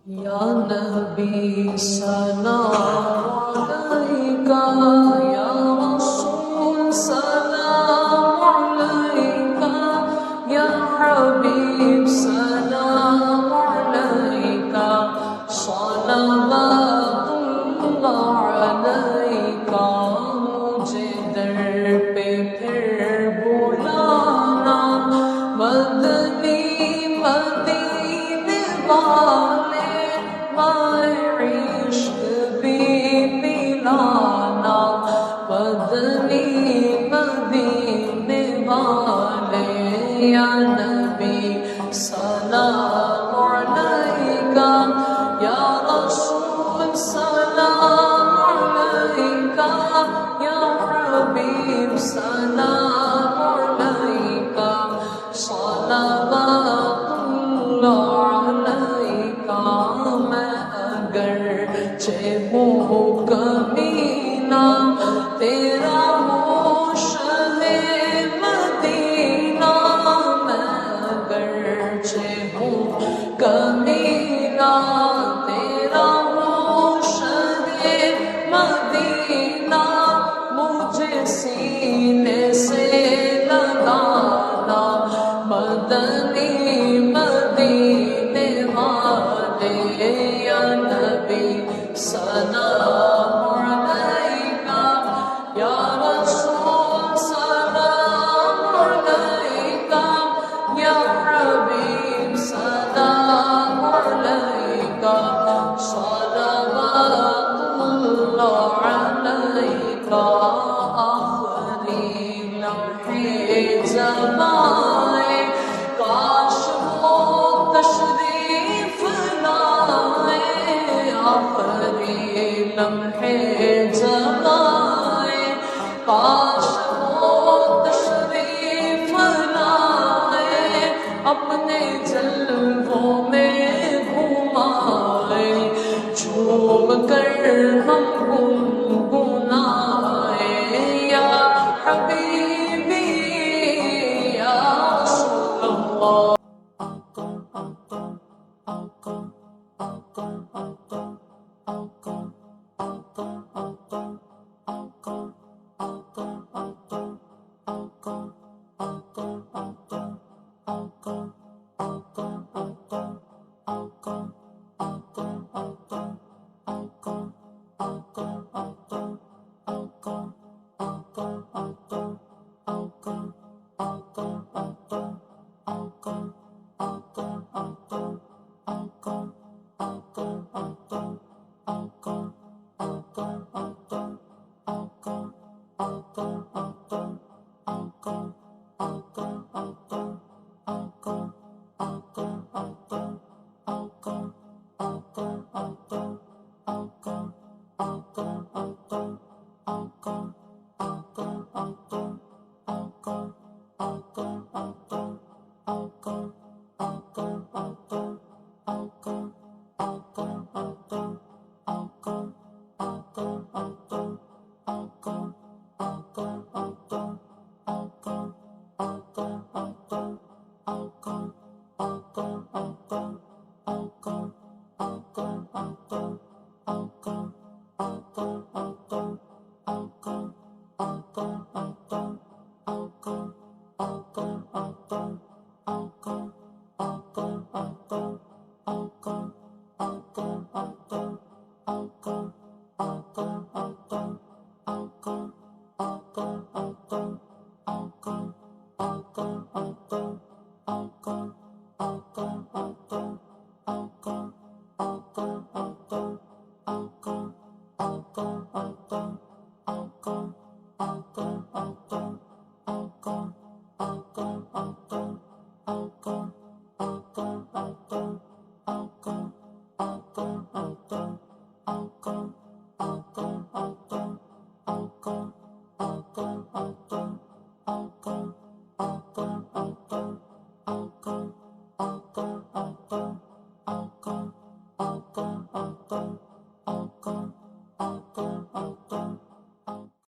یا نبی سلام علیکہ، یا رسول سلام علیکہ، یا حبیب سلام علیکہ، صلوات اللہ علیکہ۔ مجھے در پہ پھر بلانا، مدنی مدینے والے، مائے عشق بھی پلانا، مدنی مدینے والے۔ یا نبی سلام علیکہ، یا رسول سلام علیکہ، یا حبیب سلام علیکہ، صلوات اللہ علیکہ۔ میں اگرچہ ہوں کمینہ، تیرا ہوں شہ مدینہ۔ میں اگرچہ ہوں کمینہ، تیرا ہوں شہ مدینہ۔ مجھے سینے سے لگانا، مدنی مدینے والے۔ یا نبی سلام علیکہ، یا رسول سلام علیکہ، یا حبیب سلام علیکہ، صلوات اللہ علیکہ۔ آخری لمحے زمانے، کاش وہ تشریف لائے۔ آخری لمحے زمانے، کاش وہ تشریف لائے۔ اپنے جلووں میں گھمائے، جھوم کر ہم گنگنائے۔ یا حبیبی یا رسول اللہ۔